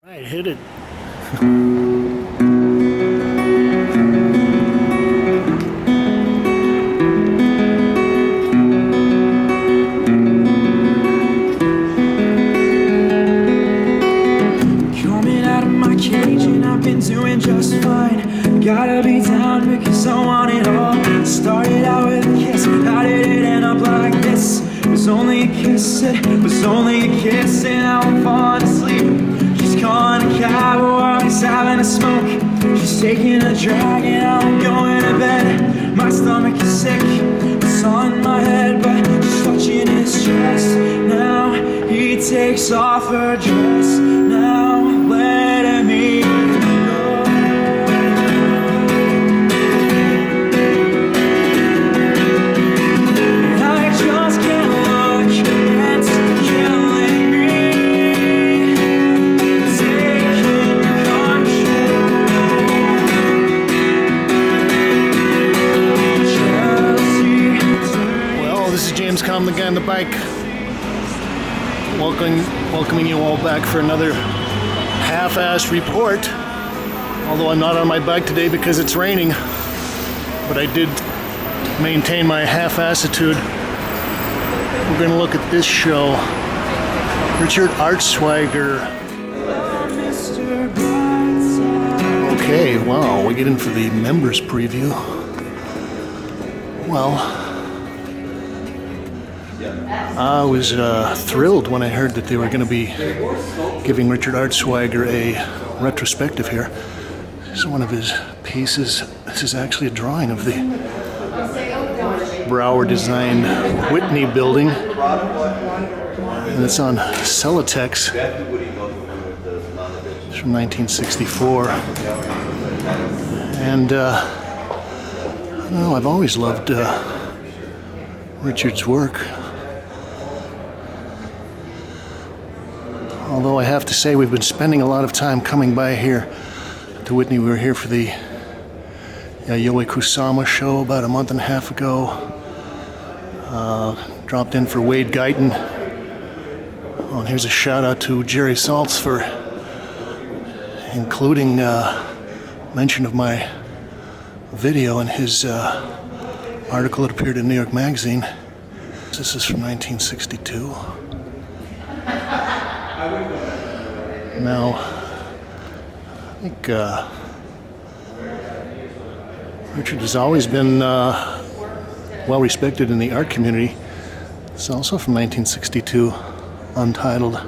Alright, hit it. Coming out of my cage and I've been doing just fine. Gotta be down because I want it all. Started out with a kiss, how did it end up like this? It was only a kiss, it was only a kiss, and now I'm falling asleep. She's calling a cab or he's having a smoke. She's taking a drag and I'm going to bed. My stomach is sick, it's on my head, but she's touching his chest. Now he takes off her dress, now letting me go. And I just can't look, it's killing me. Taking control. Well, this is James Kalm, the guy on the bike. Welcoming you all back for another half-assed report. Although I'm not on my bike today because it's raining, but I did maintain my half-asitude. We're going to look at this show. Richard Artschwager. Okay, wow, we get in for the members preview. Well, I was thrilled when I heard that they were going to be giving Richard Artschwager a retrospective here. This is one of his pieces. This is actually a drawing of the Brower designed Whitney building, and it's on Celotex. It's from 1964. And I don't know, I've always loved Richard's work. Although I have to say we've been spending a lot of time coming by here to Whitney. We were here for the Yayoi Kusama show about a month and a half ago. Dropped in for Wade Guyton. Oh, and here's a shout out to Jerry Saltz for including mention of my video in his article that appeared in New York Magazine. This is from 1962. Now, I think Richard has always been well respected in the art community. It's also from 1962, untitled.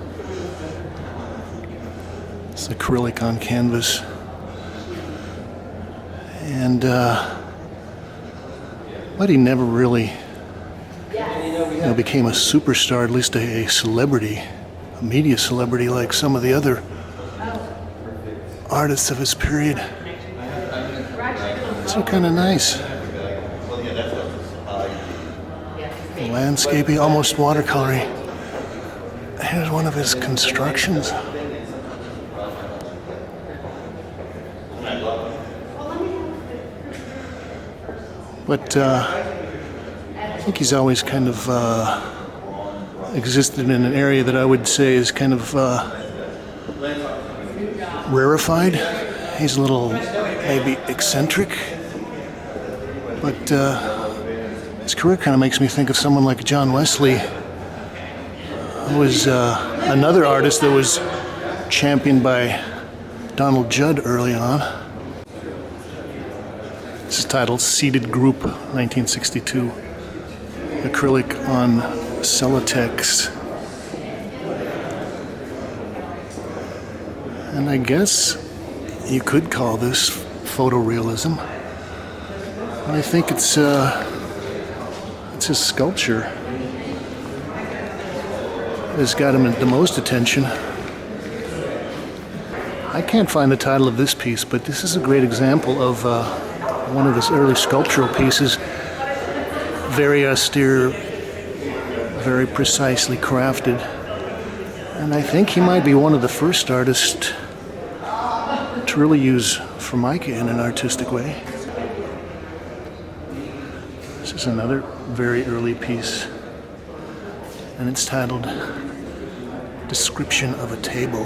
It's acrylic on canvas. And, but he never really became a superstar, at least a celebrity. A media celebrity like some of the other artists of his period. These are kind of nice. Landscaping, almost watercolory. Here's one of his constructions. But I think he's always kind of existed in an area that I would say is kind of rarefied. He's a little maybe eccentric, but his career kind of makes me think of someone like John Wesley, who was another artist that was championed by Donald Judd early on. This is titled Seated Group, 1962. Acrylic on Celotex. And I guess you could call this photorealism. And I think it's a sculpture that's got him the most attention. I can't find the title of this piece, but this is a great example of one of his early sculptural pieces. Very austere, very precisely crafted. And I think he might be one of the first artists to really use Formica in an artistic way. This is another very early piece, and it's titled Description of a Table.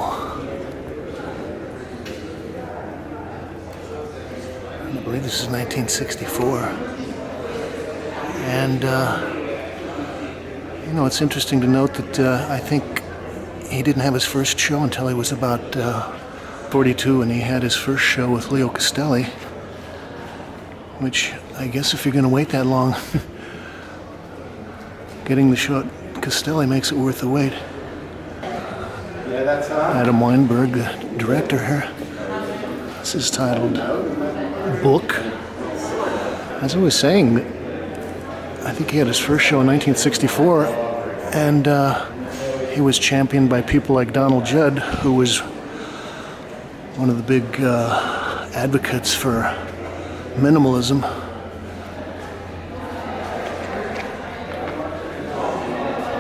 I believe this is 1964. And, it's interesting to note that I think he didn't have his first show until he was about 42, and he had his first show with Leo Castelli, which I guess if you're going to wait that long, getting the show at Castelli makes it worth the wait. Yeah, that's on. Adam Weinberg, the director here. This is titled Book. As I was saying, I think he had his first show in 1964, and he was championed by people like Donald Judd, who was one of the big advocates for minimalism.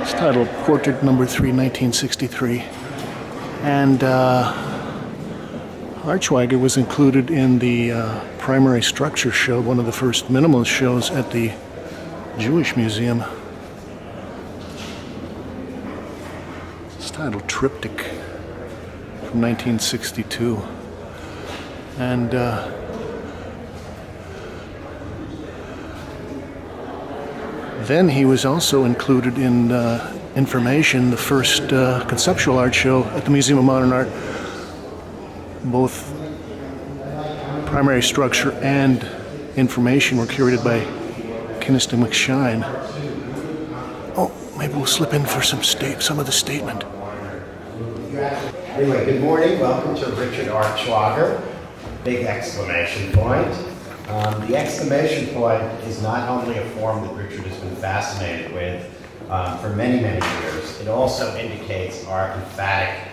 It's titled Portrait Number 3, 1963. And Artschwager was included in the primary structure show, one of the first minimalist shows at the Jewish Museum. It's titled Triptych from 1962. And then he was also included in Information, the first conceptual art show at the Museum of Modern Art. Both primary structure and information were curated by Kinniston McShine. Oh, maybe we'll slip in for some of the statement. Anyway, good morning. Welcome to Richard Artschwager. Big exclamation point. The exclamation point is not only a form that Richard has been fascinated with for many, many years, it also indicates our emphatic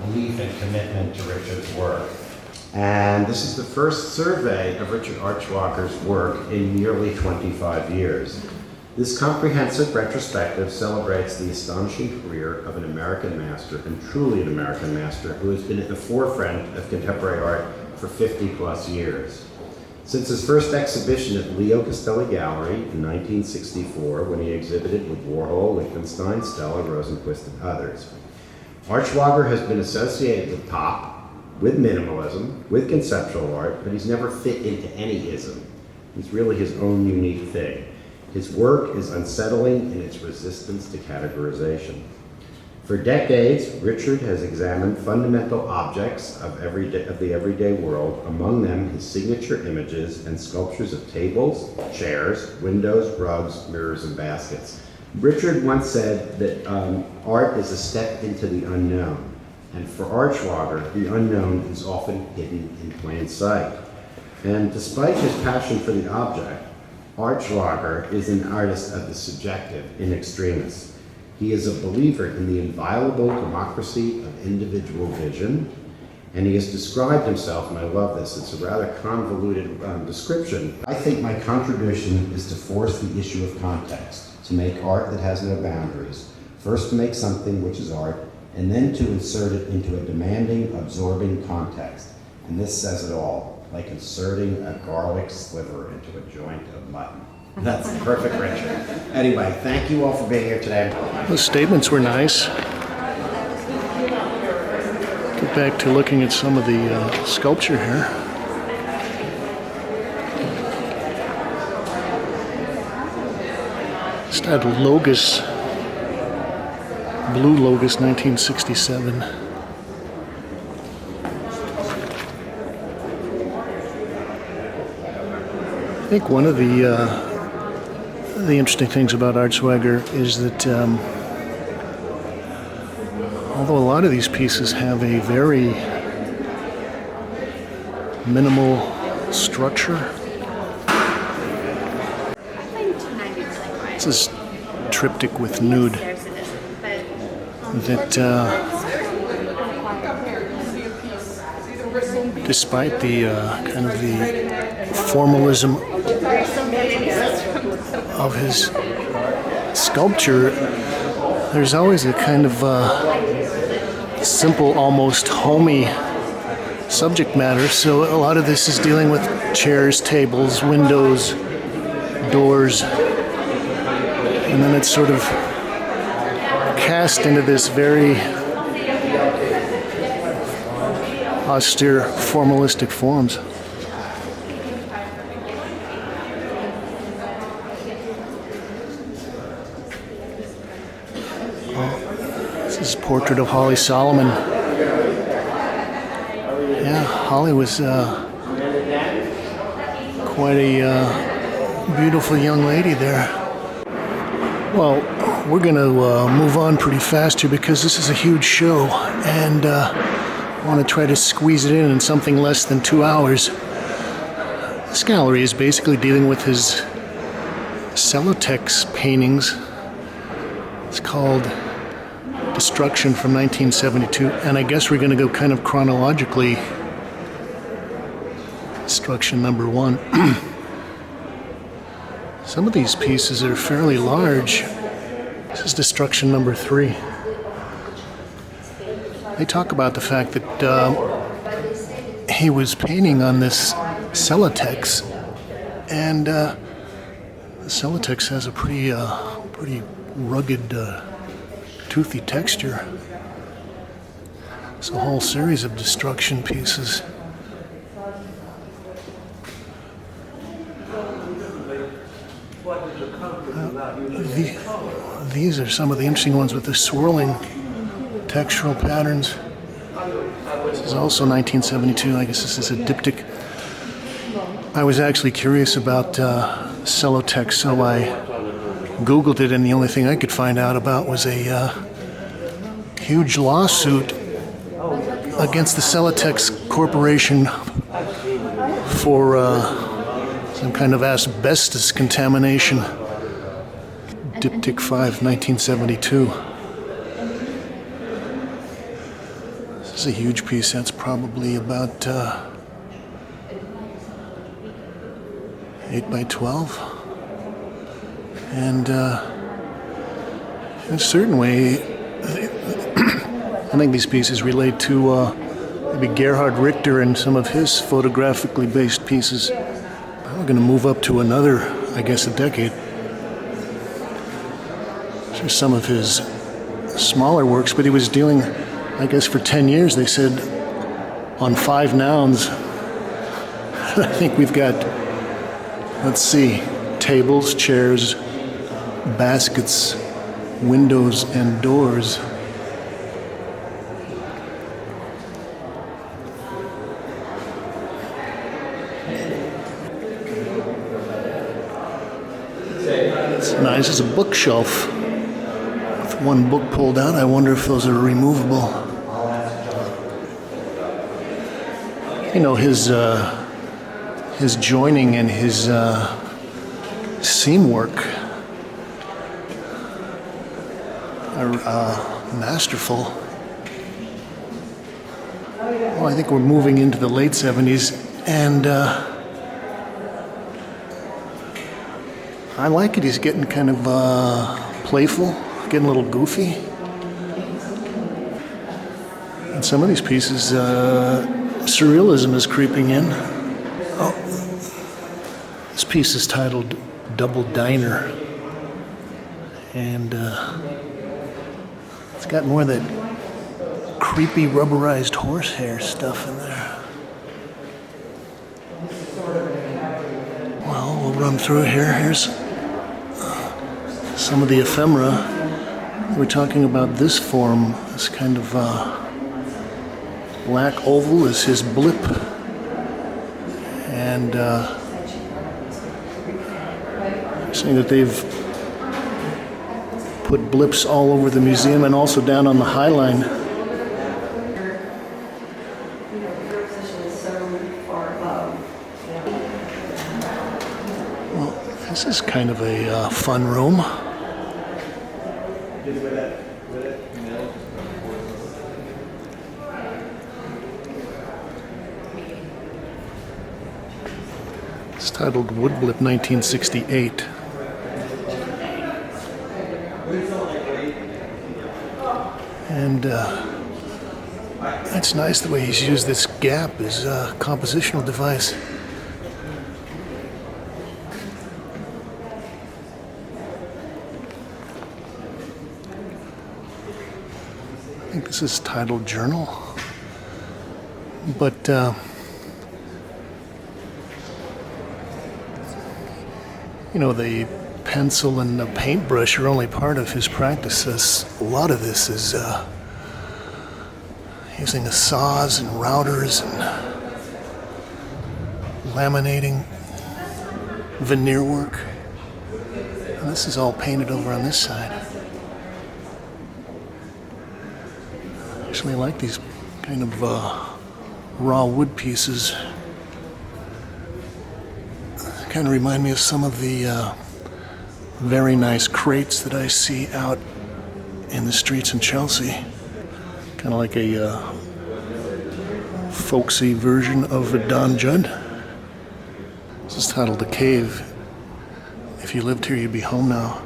belief and commitment to Richard's work. And this is the first survey of Richard Artschwager's work in nearly 25 years. This comprehensive retrospective celebrates the astonishing career of an American master, and truly an American master, who has been at the forefront of contemporary art for 50 plus years. Since his first exhibition at Leo Castelli Gallery in 1964, when he exhibited with Warhol, Lichtenstein, Stella, Rosenquist, and others, Artschwager has been associated with pop, with minimalism, with conceptual art, but he's never fit into any ism. He's really his own unique thing. His work is unsettling in its resistance to categorization. For decades, Richard has examined fundamental objects of the everyday world, among them his signature images and sculptures of tables, chairs, windows, rugs, mirrors, and baskets. Richard once said that art is a step into the unknown, and for Artschwager, the unknown is often hidden in plain sight. And despite his passion for the object, Artschwager is an artist of the subjective in extremis. He is a believer in the inviolable democracy of individual vision, and he has described himself, and I love this, it's a rather convoluted description. I think my contribution is to force the issue of context, to make art that has no boundaries, first to make something which is art, and then to insert it into a demanding, absorbing context. And this says it all, like inserting a garlic sliver into a joint of mutton. That's perfect, Richard. Anyway, thank you all for being here today. The statements were nice. Get back to looking at some of the sculpture here. It's titled Logos, Blue Logos, 1967. I think one of the interesting things about Artschwager is that although a lot of these pieces have a very minimal structure, this is triptych with nude, that despite the kind of the formalism of his sculpture, there's always a kind of simple, almost homey subject matter. So a lot of this is dealing with chairs, tables, windows, doors, and then it's sort of cast into this very austere, formalistic forms. portrait of Holly Solomon. Yeah, Holly was quite a beautiful young lady there. Well, we're going to move on pretty fast here because this is a huge show, and I want to try to squeeze it in something less than 2 hours. This gallery is basically dealing with his Celotex paintings. It's called Destruction from 1972, and I guess we're going to go kind of chronologically. Destruction number 1. Some of these pieces are fairly large. This is Destruction number 3. They talk about the fact that he was painting on this Celotex, and the Celotex has a pretty rugged, toothy texture. It's a whole series of destruction pieces. These are some of the interesting ones with the swirling textural patterns. This is also 1972. I guess this is a diptych. I was actually curious about Celotex, so I Googled it, and the only thing I could find out about was a huge lawsuit against the Celotex Corporation for some kind of asbestos contamination. Diptych 5, 1972. This is a huge piece. That's probably about 8 by 12. And in a certain way, I think these pieces relate to maybe Gerhard Richter and some of his photographically based pieces. We're going to move up to another, I guess, a decade. These are some of his smaller works, but he was dealing, I guess, for 10 years, they said, on 5 nouns. I think we've got, let's see, tables, chairs, baskets, windows, and doors. It's nice as a bookshelf. With one book pulled out, I wonder if those are removable. You know, his joining and his seam work are masterful. Well, I think we're moving into the late 70s, and I like it. He's getting kind of playful, getting a little goofy. And some of these pieces, surrealism is creeping in. Oh, this piece is titled Double Diner, and it's got more of that creepy rubberized horsehair stuff in there. Well, we'll run through here. Here's some of the ephemera. We're talking about this form, this kind of black oval is his blip. And saying that they've put blips all over the museum and also down on the High Line. Well, this is kind of a fun room. It's titled Woodblip 1968. And it's nice the way he's used this gap as a compositional device. I think this is titled Journal. But you know, the pencil and the paintbrush are only part of his practice. A lot of this is using the saws and routers and laminating veneer work. And this is all painted over on this side. Actually, I like these kind of raw wood pieces. Kind of remind me of some of the very nice crates that I see out in the streets in Chelsea. Kind of like a folksy version of a Don Judd. This is titled The Cave. If you lived here, you'd be home now.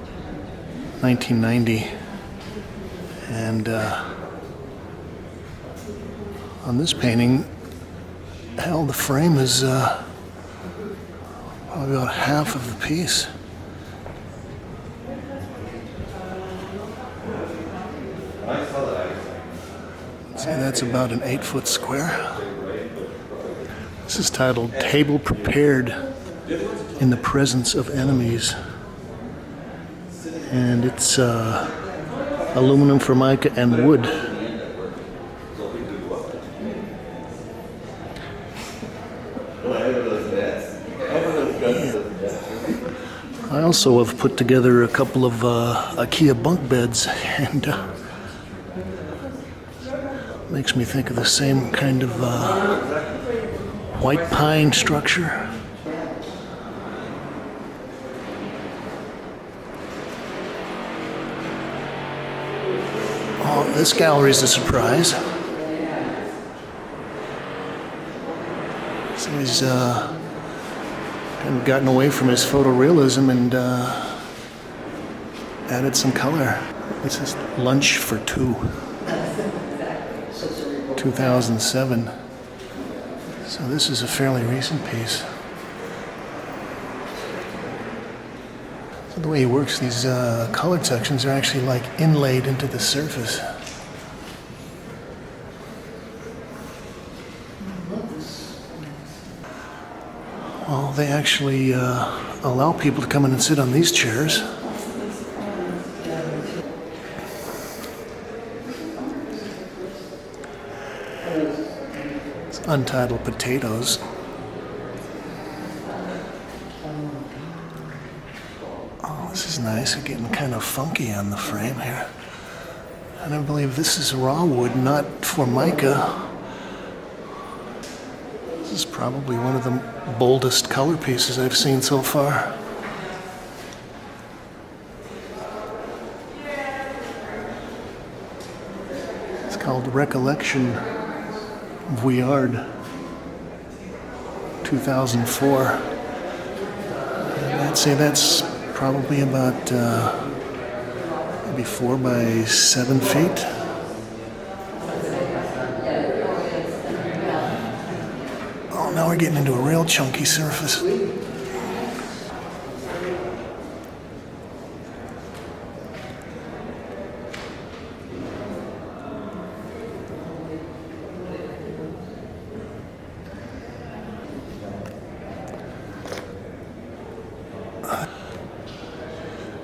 1990. And on this painting, hell, the frame is probably about half of the piece. See, that's about an 8-foot square. This is titled Table Prepared in the Presence of Enemies. And it's aluminum, formica, and wood. I also have put together a couple of IKEA bunk beds, and makes me think of the same kind of white pine structure. Oh, this gallery is a surprise. So he's kind of gotten away from his photorealism and added some color. This is Lunch for Two, 2007. So this is a fairly recent piece. So the way he works, these colored sections are actually like inlaid into the surface. Well, they actually allow people to come in and sit on these chairs. It's Untitled Potatoes. Oh, this is nice. It's getting kind of funky on the frame here. And I believe this is raw wood, not formica. This is probably one of the boldest color pieces I've seen so far. It's called Recollection Vuillard, 2004. I'd say that's probably about maybe 4 by 7 feet. Now we're getting into a real chunky surface.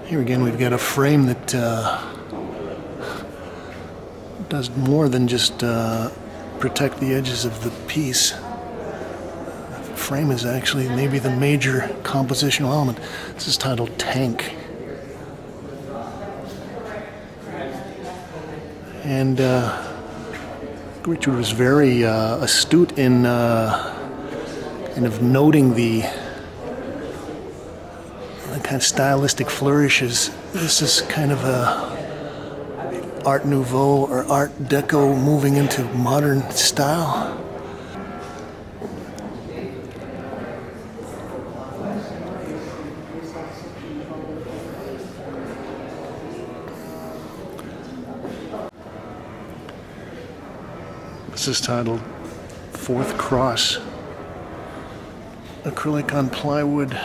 Here again, we've got a frame that does more than just protect the edges of the piece. Frame is actually maybe the major compositional element. This is titled Tank. And Richard was very astute in kind of noting the kind of stylistic flourishes. This is kind of a Art Nouveau or Art Deco moving into modern style. This is titled Fourth Cross. Acrylic on plywood,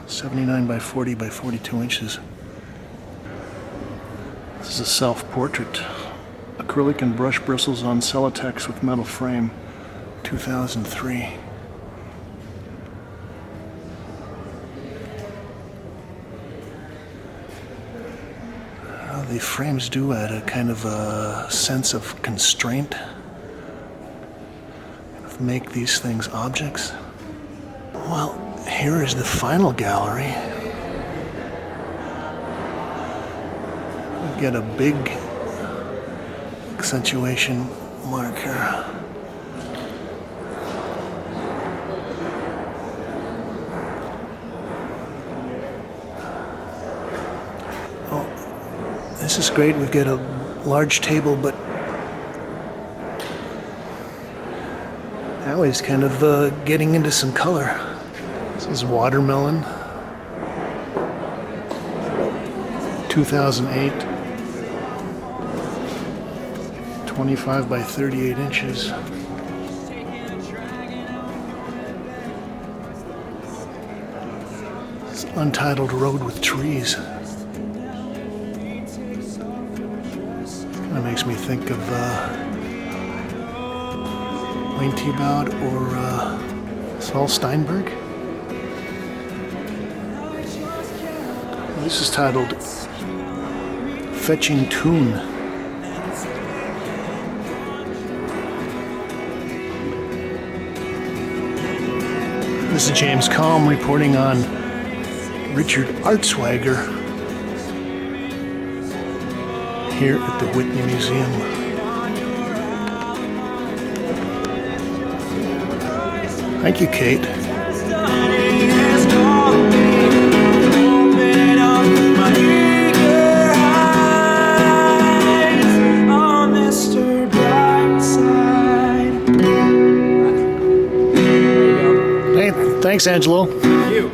79 by 40 by 42 inches. This is a self-portrait. Acrylic and brush bristles on Celotex with metal frame, 2003. The frames do add a kind of a sense of constraint. make these things objects? Well, here is the final gallery. We get a big accentuation marker. Oh, this is great. We've got a large table, but now he's kind of getting into some color. This is watermelon, 2008, 25 by 38 inches. It's Untitled Road with Trees. Kind of makes me think of Whitey or Saul Steinberg. This is titled Fetching Tune. This is James Kalm reporting on Richard Artschwager here at the Whitney Museum. Thank you, Kate. Hey, thanks, Angelo. Thank you.